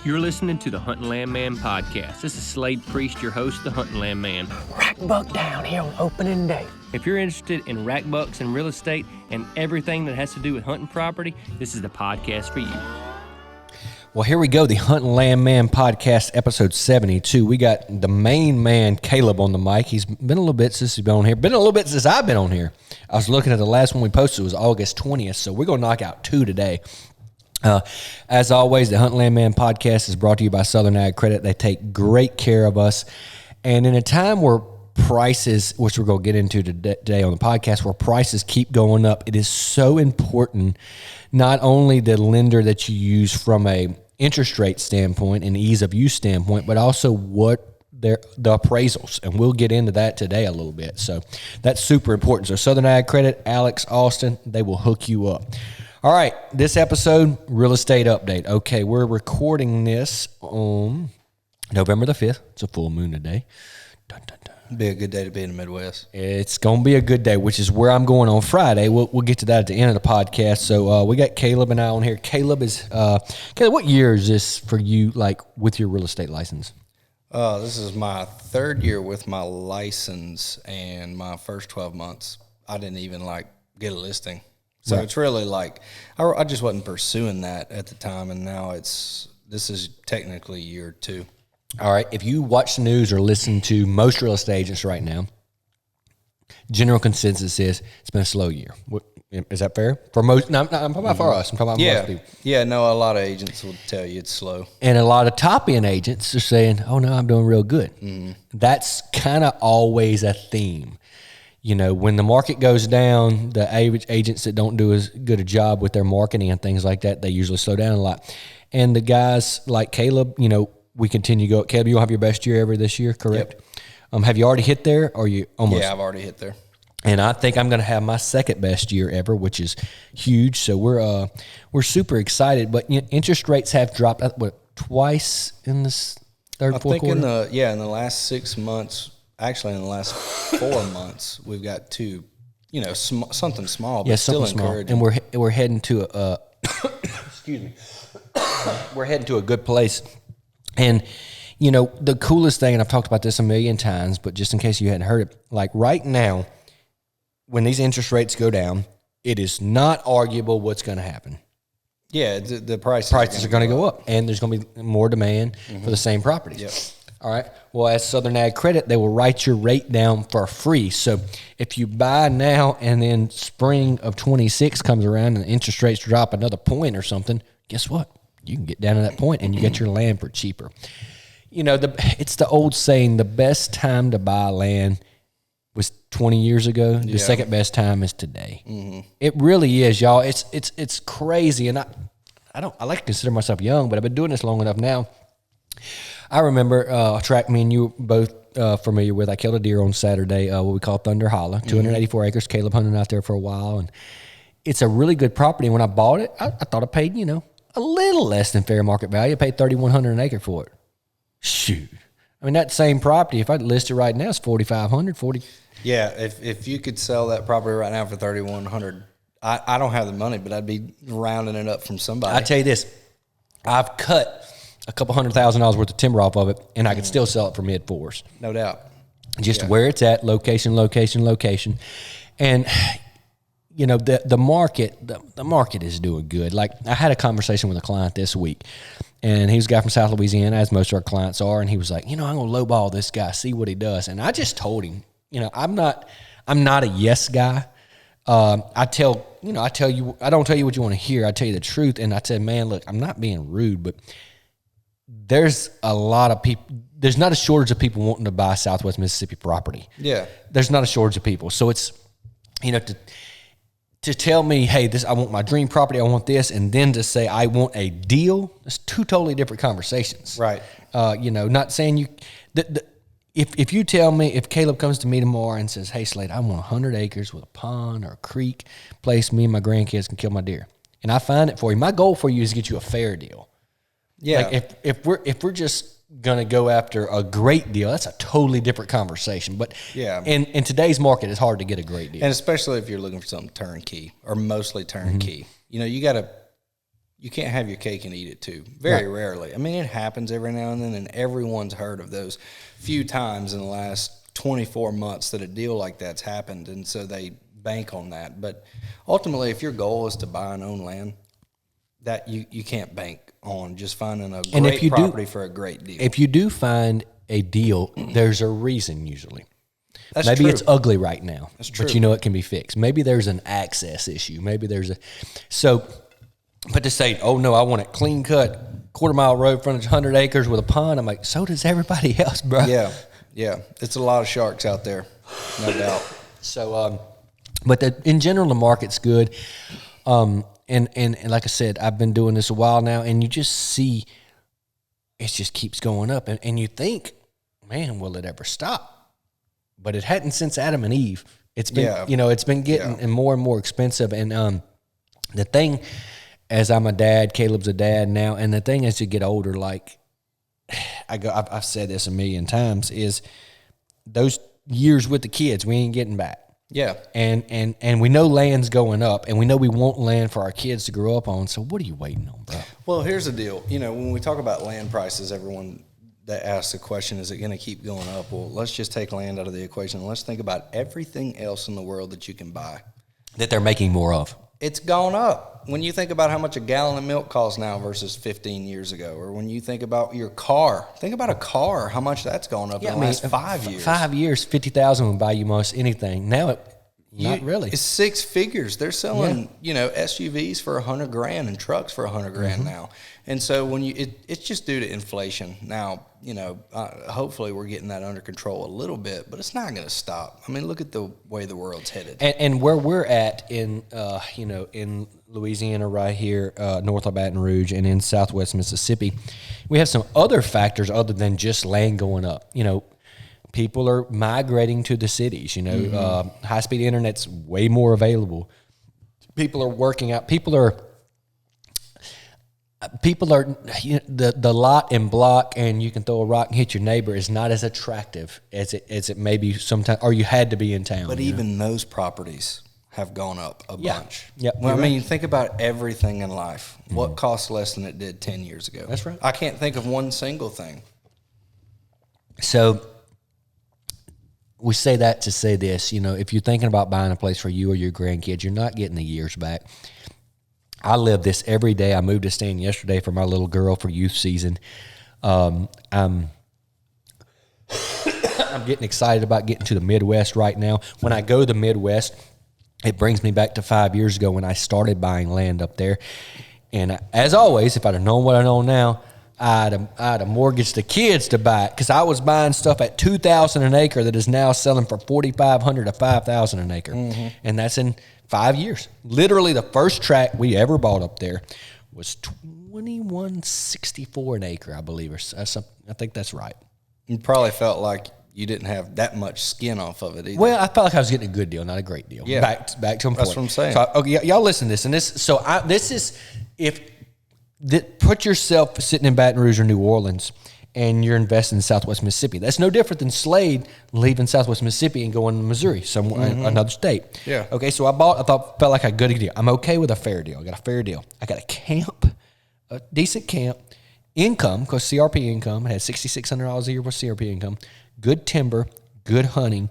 You're listening to the Hunting Land Man podcast. This is Slade Priest, your host, the Hunting Land Man. Rack buck down here on opening day. If you're interested in rack bucks and real estate and everything that has to do with hunting property, this is the podcast for you. Well, here we go, the Hunting Land Man podcast, episode 72. We got the main man, Caleb, on the mic. He's been a little bit since he's been on here. Been a little bit since I've been on here. I was looking at the last one we posted. It was August 20th, so we're going to knock out 2 today. As always, the Hunting Land Man podcast is brought to you by Southern Ag Credit. They take great care of us. And in a time where prices, which we're going to get into today on the podcast, where prices keep going up, it is so important, not only the lender that you use from a interest rate standpoint and ease of use standpoint, but also what the appraisals. And we'll get into that today a little bit. So that's super important. So Southern Ag Credit, Alex, Austin, they will hook you up. All right, this episode, real estate update. Okay, we're recording this on November the 5th. It's a full moon today. Dun, dun, dun. Be a good day to be in the Midwest. It's going to be a good day, which is where I'm going on Friday. We'll get to that at the end of the podcast. So we got Caleb and I on here. Caleb, what year is this for you, like, with your real estate license? This is my 3rd year with my license, and my first 12 months, I didn't even, get a listing. So right. It's really I just wasn't pursuing that at the time, and now this is technically year 2. All right. If you watch the news or listen to most real estate agents right now, general consensus is it's been a slow year. Is that fair? For most, no, I'm talking about for us. I'm talking about most people. Yeah, no, a lot of agents will tell you it's slow. And a lot of top-end agents are saying, oh, no, I'm doing real good. Mm-hmm. That's kind of always a theme. You know, when the market goes down, the agents that don't do as good a job with their marketing and things like that, they usually slow down a lot. And the guys like Caleb, you know, we continue to go. Caleb, you'll have your best year ever this year, correct? Yep. Have you already hit there, or you almost? Yeah, I've already hit there. And I think I'm going to have my 2nd best year ever, which is huge. So we're super excited. But interest rates have dropped, twice in this fourth quarter? I think in the last 6 months. Actually, in the last 4 months, we've got 2, something small, but still encouraging. And we're heading to excuse me, we're heading to a good place. And, the coolest thing, and I've talked about this a million times, but just in case you hadn't heard it, like right now, when these interest rates go down, it is not arguable what's going to happen. Yeah, the prices are going to go up, and there's going to be more demand for the same properties. Yep. All right. Well, as Southern Ag Credit, they will write your rate down for free. So if you buy now and then spring of 26 comes around and interest rates drop another point or something, guess what? You can get down to that point and you get your land for cheaper. It's the old saying, the best time to buy land was 20 years ago. The second best time is today. Mm-hmm. It really is, y'all. It's crazy. And I like to consider myself young, but I've been doing this long enough now. I remember a track me and you were both familiar with. I killed a deer on Saturday, what we call Thunder Hollow, 284 acres. Caleb hunted out there for a while, and it's a really good property. When I bought it, I thought I paid, a little less than fair market value. I paid $3,100 an acre for it. Shoot. I mean, that same property, if I list it right now, it's $4,500. Yeah, if you could sell that property right now for $3,100, I don't have the money, but I'd be rounding it up from somebody. I tell you this, I've cut a couple $100,000 worth of timber off of it, and I could still sell it for mid-4s. No doubt. Just where it's at, location. And, the market is doing good. Like, I had a conversation with a client this week, and he was a guy from South Louisiana, as most of our clients are, and he was like, I'm going to lowball this guy, see what he does. And I just told him, I'm not a yes guy. I don't tell you what you want to hear. I tell you the truth. And I said, man, look, I'm not being rude, but there's a lot of people. There's not a shortage of people wanting to buy Southwest Mississippi property. Yeah. There's not a shortage of people. So it's, to tell me, hey, I want my dream property, I want this, and then to say I want a deal, it's 2 totally different conversations. Right. Not saying if you tell me, if Caleb comes to me tomorrow and says, hey, Slade, I want 100 acres with a pond or a creek, place me and my grandkids can kill my deer, and I find it for you, my goal for you is to get you a fair deal. Yeah. Like if we're just gonna go after a great deal, that's a totally different conversation. But yeah, in today's market, it's hard to get a great deal, and especially if you're looking for something turnkey or mostly turnkey. Mm-hmm. You got to you can't have your cake and eat it too. Very rarely. I mean, it happens every now and then, and everyone's heard of those few times in the last 24 months that a deal like that's happened, and so they bank on that. But ultimately, if your goal is to buy and own land, that you can't bank on just finding a great property for a great deal. If you do find a deal, there's a reason usually. That's Maybe true. it's ugly right now, That's true. but you know it can be fixed. Maybe there's an access issue. Maybe there's but to say, oh no, I want it clean cut, quarter-mile road frontage, 100 acres with a pond, I'm like, so does everybody else, bro. Yeah. It's a lot of sharks out there, no doubt. So, but in general, the market's good. And like I said, I've been doing this a while now, and you just see it just keeps going up. And you think, man, will it ever stop? But it hadn't since Adam and Eve. It's been, it's been getting and more expensive. And the thing, as I'm a dad, Caleb's a dad now, and the thing as you get older, like I've said this a million times, is those years with the kids we ain't getting back. Yeah. And we know land's going up, and we know we want land for our kids to grow up on. So what are you waiting on, bro? Well, here's the deal. When we talk about land prices, everyone that asks the question, is it going to keep going up? Well, let's just take land out of the equation. Let's think about everything else in the world that you can buy. That they're making more of. It's gone up. When you think about how much a gallon of milk costs now versus 15 years ago, or when you think about your car, think about a car, how much that's gone up in the last 5 years. 5 years, $50,000 would buy you most anything. Now not really. It's six figures. They're selling, SUVs for $100,000 and trucks for $100,000 now. And so when it's just due to inflation. Now, hopefully we're getting that under control a little bit, but it's not going to stop. I mean, look at the way the world's headed. And where we're at in Louisiana right here, north of Baton Rouge, and in southwest Mississippi, we have some other factors other than just land going up. People are migrating to the cities. High-speed internet's way more available. People are working out. People are the lot and block, and you can throw a rock and hit your neighbor is not as attractive as it may be sometimes, or you had to be in town. But even those properties have gone up a bunch. Yeah. Well, I mean, think about everything in life. What costs less than it did 10 years ago? That's right. I can't think of one single thing. So we say that to say this, if you're thinking about buying a place for you or your grandkids, you're not getting the years back. I live this every day. I moved to Stand yesterday for my little girl for youth season. I'm getting excited about getting to the Midwest right now. When I go to the Midwest, it brings me back to 5 years ago when I started buying land up there. And as always, if I'd have known what I know now, I'd have mortgaged the kids to buy it, because I was buying stuff at $2,000 an acre that is now selling for $4,500 to $5,000 an acre, and that's in 5 years. Literally, the first tract we ever bought up there was $2,164 an acre, I believe, or something. I think that's right. You probably felt like you didn't have that much skin off of it either. Well, I felt like I was getting a good deal, not a great deal. Yeah, back to a point. That's what I'm saying. So, okay, y'all listen to this, and this is put yourself sitting in Baton Rouge or New Orleans, and you're investing in Southwest Mississippi. That's no different than Slade leaving Southwest Mississippi and going to Missouri, somewhere another state. Yeah. Okay, so felt like a good deal. I'm okay with a fair deal. I got a fair deal. I got a decent camp, income, because CRP income. I had $6,600 a year for CRP income, good timber, good hunting,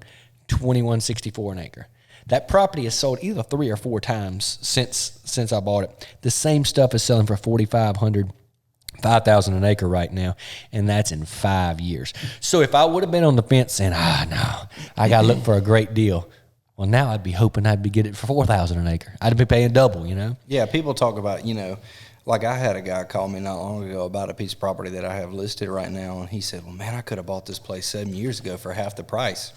$2,164 an acre. That property has sold either 3 or 4 times since I bought it. The same stuff is selling for $4,500, $5,000 an acre right now, and that's in 5 years. So if I would have been on the fence saying, no, I got to look for a great deal, well, now I'd be hoping I'd be getting it for $4,000 an acre. I'd be paying double, Yeah, people talk about, like I had a guy call me not long ago about a piece of property that I have listed right now, and he said, well, man, I could have bought this place 7 years ago for half the price.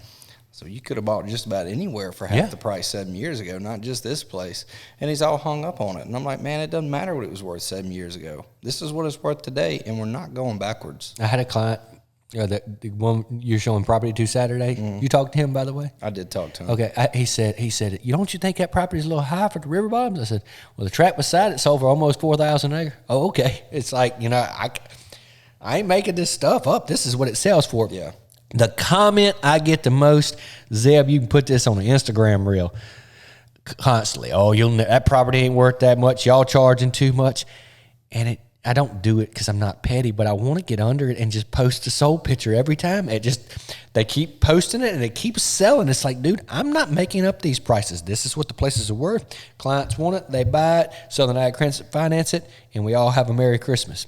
So you could have bought just about anywhere for half the price 7 years ago, not just this place. And he's all hung up on it. And I'm like, man, it doesn't matter what it was worth 7 years ago. This is what it's worth today, and we're not going backwards. I had a client, the one you're showing property to Saturday. You talked to him, by the way? I did talk to him. Okay, he said, don't you think that property is a little high for the river bottoms? I said, well, the tract beside it sold for almost $4,000 an acre. Oh, okay. It's like, I ain't making this stuff up. This is what it sells for. Yeah. The comment I get the most, Zeb, you can put this on the Instagram reel constantly. Oh, that property ain't worth that much. Y'all charging too much. and I don't do it because I'm not petty, but I want to get under it and just post a sold picture every time. They keep posting it and it keeps selling. It's like, dude, I'm not making up these prices. This is what the places are worth. Clients want it, they buy it, Southern Ag Credit finance it, and we all have a Merry Christmas.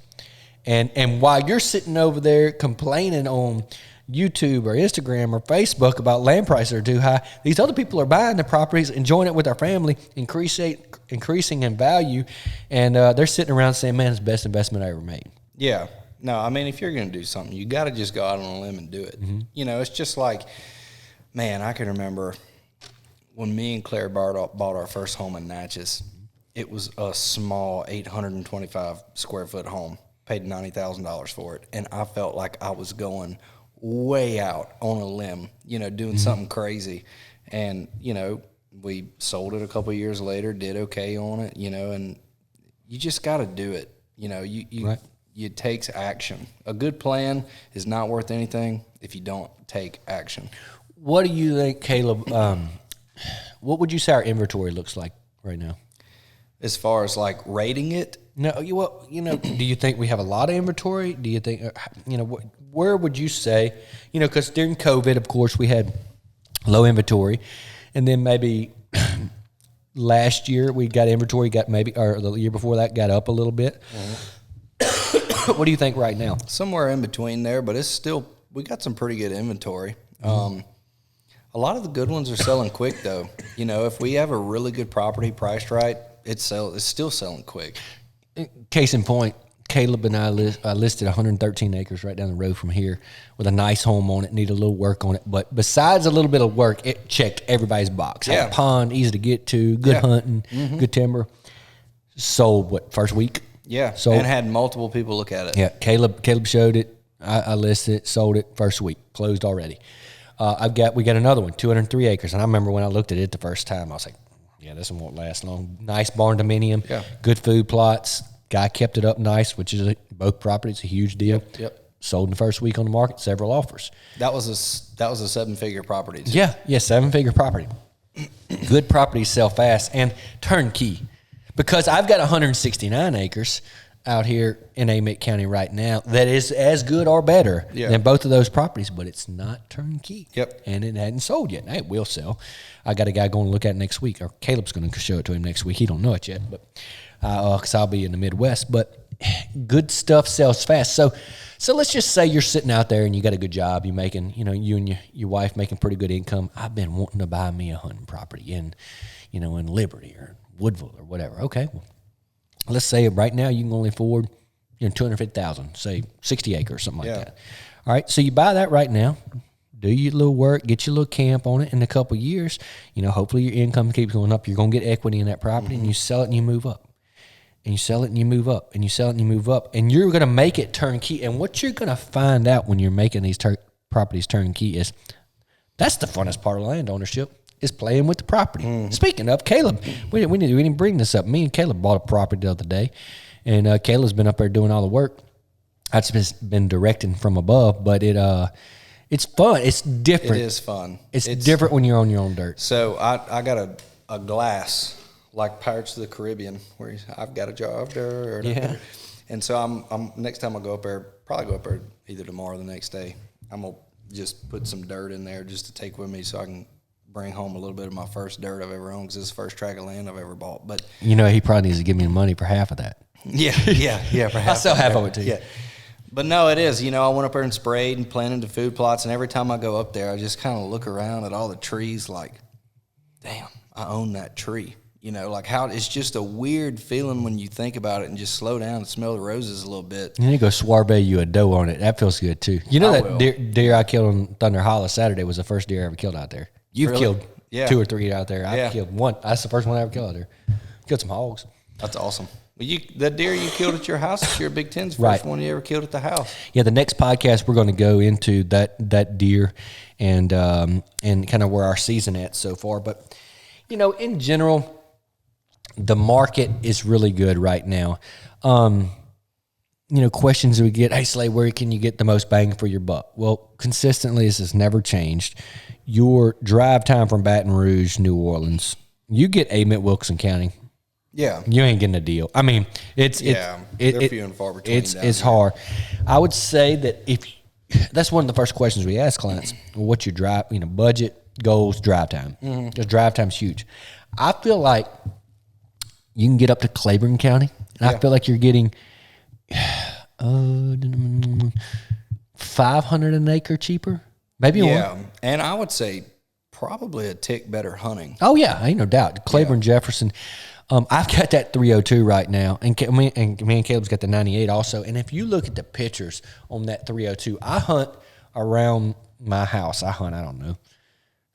And while you're sitting over there complaining on YouTube or Instagram or Facebook about land prices are too high, these other people are buying the properties, enjoying it with their family, increasing in value, and they're sitting around saying, man, it's the best investment I ever made. Yeah. No, I mean, if you're going to do something, you got to just go out on a limb and do it. Mm-hmm. You know, it's just like, man, I can remember when me and Claire bought our first home in Natchez. It was a small 825 square foot home, paid $90,000 for it, and I felt like I was going way out on a limb, you know, doing something crazy. And, you know, we sold it a couple of years later, did okay on it, you know, and you just got to do it. You know, it takes action. A good plan is not worth anything if you don't take action. What do you think, Caleb, what would you say our inventory looks like right now? As far as like rating it? No, do you think we have a lot of inventory? Do you think, where would you say, because during COVID, of course, we had low inventory, and then maybe last year we got inventory, or the year before that got up a little bit. Mm-hmm. What do you think right now? Somewhere in between there, but it's still, we got some pretty good inventory. Mm-hmm. A lot of the good ones are selling quick though. You know, if we have a really good property priced right, it's still selling quick. Case in point, Caleb and I listed 113 acres right down the road from here with a nice home on it, needed a little work on it. But besides a little bit of work, it checked everybody's box. Had a pond, easy to get to, good hunting, good timber. Sold, first week? Yeah, sold. And had multiple people look at it. Yeah, Caleb showed it. I listed it, sold it, first week, closed already. We got another one, 203 acres. And I remember when I looked at it the first time, I was like, yeah, this one won't last long. Nice barn dominium, good food plots. Guy kept it up nice, which is both properties, a huge deal. Yep. Sold in the first week on the market, several offers. That was a 7-figure property too. Yeah, 7-figure property. Good properties sell fast and turnkey. Because I've got 169 acres out here in Amite County right now that is as good or better than both of those properties, but it's not turnkey. Yep. And it hadn't sold yet. Now it will sell. I got a guy going to look at it next week, or Caleb's going to show it to him next week. He don't know it yet, but because I'll be in the Midwest. But good stuff sells fast. So let's just say you're sitting out there and you got a good job. You're making, you and your wife making pretty good income. I've been wanting to buy me a hunting property in Liberty or Woodville or whatever. Okay, well, let's say right now you can only afford $250,000, say 60 acres, something like that. All right, so you buy that right now, do your little work, get your little camp on it. In a couple of years, hopefully your income keeps going up. You're going to get equity in that property, and you sell it and you move up. And you sell it and you move up, and you sell it and you move up. And you're going to make it turnkey. And what you're going to find out when you're making these properties turnkey is that's the funnest part of land ownership, is playing with the property. Speaking of, Caleb, we didn't bring this up. Me and Caleb bought a property the other day, and Caleb's been up there doing all the work. I've just been directing from above, but it's fun. It's different. It is fun. It's different when you're on your own dirt. So I got a glass like Pirates of the Caribbean where I've got a jar of dirt. Yeah. And so I'm next time I go up there, probably go up there either tomorrow or the next day, I'm going to just put some dirt in there just to take with me so I can bring home a little bit of my first dirt I've ever owned, because it's the first tract of land I've ever bought. But he probably needs to give me the money for half of that. Yeah, for half. I'll sell half of it to you. Yeah. But no, it is. I went up there and sprayed and planted the food plots, and every time I go up there, I just kind of look around at all the trees like, damn, I own that tree. Like how it's just a weird feeling when you think about it and just slow down and smell the roses a little bit. And then you go soiree you a doe on it. That feels good too. That deer I killed on Thunder Hollow Saturday was the first deer I ever killed out there. You've really? Killed 2 or 3 out there. I killed one. That's the first one I ever killed out there. Killed some hogs. That's awesome. Well, that deer you killed at your house is your Big Ten's first one you ever killed at the house. Yeah, the next podcast we're going to go into that deer and kind of where our season at so far. But in general, the market is really good right now. Questions we get, hey, Slade, where can you get the most bang for your buck? Well, consistently, this has never changed. Your drive time from Baton Rouge, New Orleans, you get Amite, Wilson County Yeah. You ain't getting a deal. I mean, they're few and far between. It's down here. hard. I would say that that's one of the first questions we ask clients. Well, what's your drive? Budget, goals, drive time. Because drive time's huge. I feel like you can get up to Claiborne County, and I feel like you're getting 500 an acre cheaper, maybe more. Yeah, and I would say probably a tick better hunting. Oh yeah, ain't no doubt. Claiborne, Jefferson. I've got that 302 right now, and me and Caleb's got the 98 also. And if you look at the pictures on that 302, I hunt around my house. I don't know,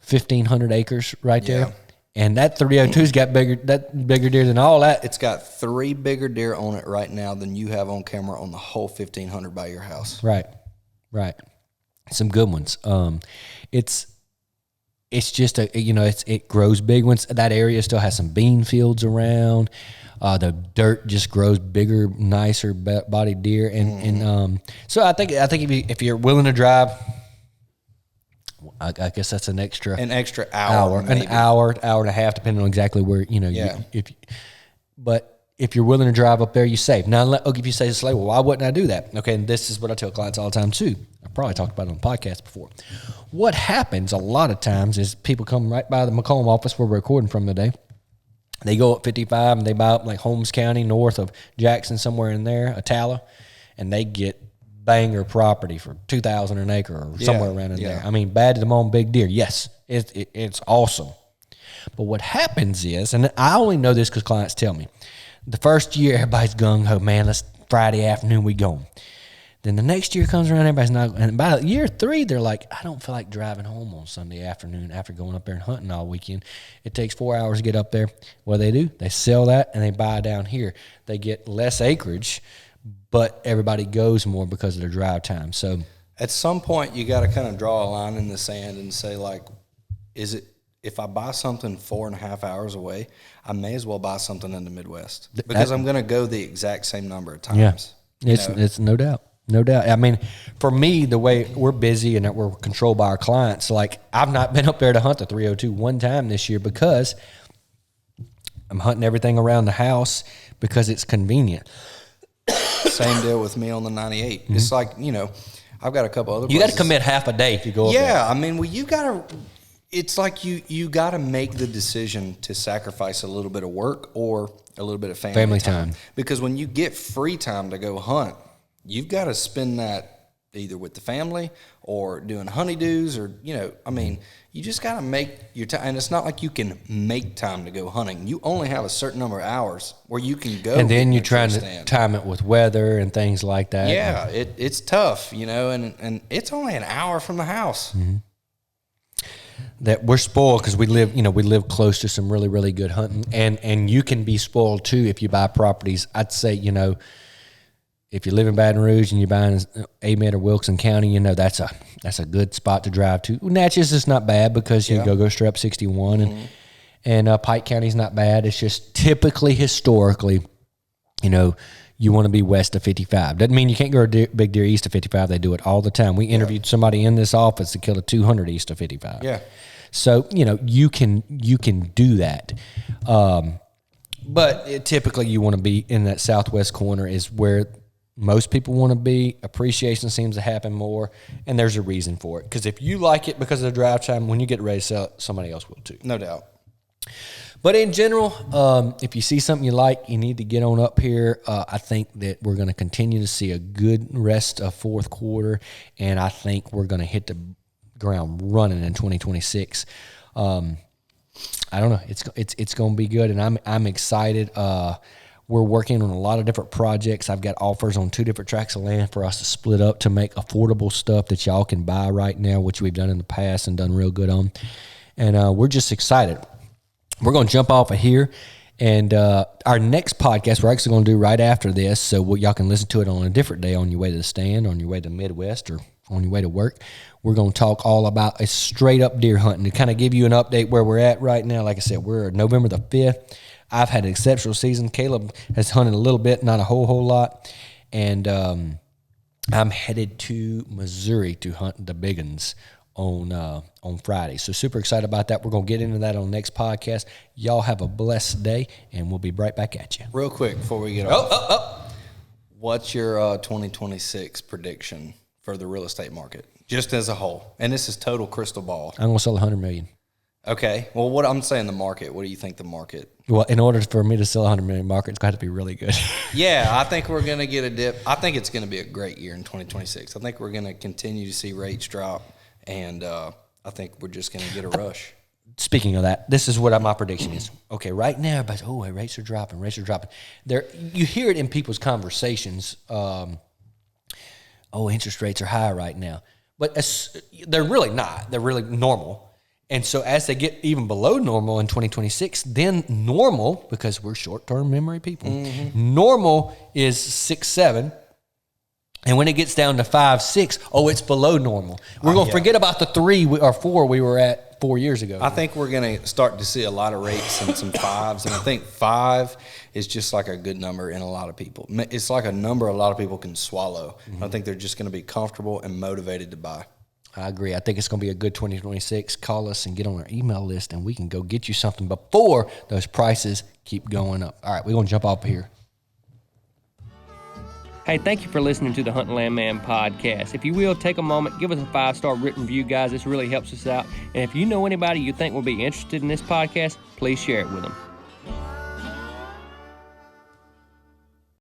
1,500 acres right there. And that 302's got bigger deer than all that. It's got 3 bigger deer on it right now than you have on camera on the whole 1,500 by your house. Right. Some good ones. It's just it grows big ones. That area still has some bean fields around. The dirt just grows bigger, nicer bodied deer, and so I think if you're willing to drive, I guess that's an extra hour, an hour and a half, depending on exactly where But if you're willing to drive up there, you save. Now, if you say, well, why wouldn't I do that? Okay, and this is what I tell clients all the time too. I probably talked about it on the podcast before. What happens a lot of times is people come right by the McComb office where we're recording from today. They go up 55 and they buy up like Holmes County, north of Jackson, somewhere in there, Atala, and they get banger property for $2,000 an acre or somewhere around in there. I mean, bad to them on big deer. Yes, it's awesome. But what happens is, and I only know this because clients tell me, the first year everybody's gung-ho, man, let's Friday afternoon we go. Then the next year comes around, everybody's not, and by year 3, they're like, I don't feel like driving home on Sunday afternoon after going up there and hunting all weekend. It takes 4 hours to get up there. What do? They sell that and they buy down here. They get less acreage, but everybody goes more because of their drive time. So at some point, you got to kind of draw a line in the sand and say, like, if I buy something 4.5 hours away, I may as well buy something in the Midwest because I'm going to go the exact same number of times. Yeah, it's no doubt. No doubt. I mean, for me, the way we're busy and we're controlled by our clients, like I've not been up there to hunt the 302 one time this year because I'm hunting everything around the house because it's convenient. Same deal with me on the 98. Mm-hmm. It's like, I've got a couple other places. You got to commit half a day to go up there. Yeah, I mean, well, you got to – it's like you got to make the decision to sacrifice a little bit of work or a little bit of family time. Because when you get free time to go hunt, you've got to spend that either with the family or doing honeydews or, you just got to make your time. And it's not like you can make time to go hunting. You only have a certain number of hours where you can go. And then you're trying to time it with weather and things like that. Yeah, it's tough, and it's only an hour from the house. Mm-hmm. That we're spoiled because we live close to some really, really good hunting. And you can be spoiled too if you buy properties. I'd say, if you live in Baton Rouge and you're buying Amet or Wilson County, that's a good spot to drive to. Natchez is not bad because you go straight up 61, and Pike County's not bad. It's just typically, historically, you want to be west of 55. Doesn't mean you can't go big deer east of 55. They do it all the time. We interviewed somebody in this office that killed a 200 east of 55. Yeah. So you can do that. But typically you want to be in that southwest corner is where most people want to be. Appreciation seems to happen more, and there's a reason for it. Because if you like it because of the drive time, when you get ready to sell it, somebody else will too. No doubt. But in general, if you see something you like, you need to get on up here. I think that we're going to continue to see a good rest of fourth quarter, and I think we're going to hit the ground running in 2026. I don't know. It's going to be good, and I'm excited. We're working on a lot of different projects. I've got offers on 2 different tracts of land for us to split up to make affordable stuff that y'all can buy right now, which we've done in the past and done real good on. And we're just excited. We're going to jump off of here. And our next podcast, we're actually going to do right after this, so y'all can listen to it on a different day on your way to the stand, on your way to the Midwest, or on your way to work. We're going to talk all about a straight-up deer hunting to kind of give you an update where we're at right now. Like I said, we're November the 5th. I've had an exceptional season. Caleb has hunted a little bit, not a whole lot. And I'm headed to Missouri to hunt the big ones on Friday. So super excited about that. We're going to get into that on the next podcast. Y'all have a blessed day, and we'll be right back at you. Real quick before we get off. What's your 2026 prediction for the real estate market, just as a whole? And this is total crystal ball. I'm going to sell $100 million. Okay. Well, what I'm saying, the market. What do you think the market? Well, in order for me to sell $100 million market, it's got to be really good. Yeah, I think we're going to get a dip. I think it's going to be a great year in 2026. I think we're going to continue to see rates drop, and I think we're just going to get a rush. Speaking of that, this is what my prediction is. Okay, right now, but rates are dropping. There, you hear it in people's conversations. Interest rates are high right now, but they're really not. They're really normal. And so as they get even below normal in 2026, then normal, because we're short-term memory people, normal is 6, 7. And when it gets down to 5, 6, it's below normal. We're going to forget about the 3 or 4 we were at 4 years ago. I think we're going to start to see a lot of rates and some 5s. And I think 5 is just like a good number in a lot of people. It's like a number a lot of people can swallow. I think they're just going to be comfortable and motivated to buy. I agree. I think it's going to be a good 2026. Call us and get on our email list, and we can go get you something before those prices keep going up. All right, we're going to jump off here. Hey, thank you for listening to the Hunt and Land Man podcast. If you will, take a moment, give us a 5-star written review, guys. This really helps us out. And if you know anybody you think will be interested in this podcast, please share it with them.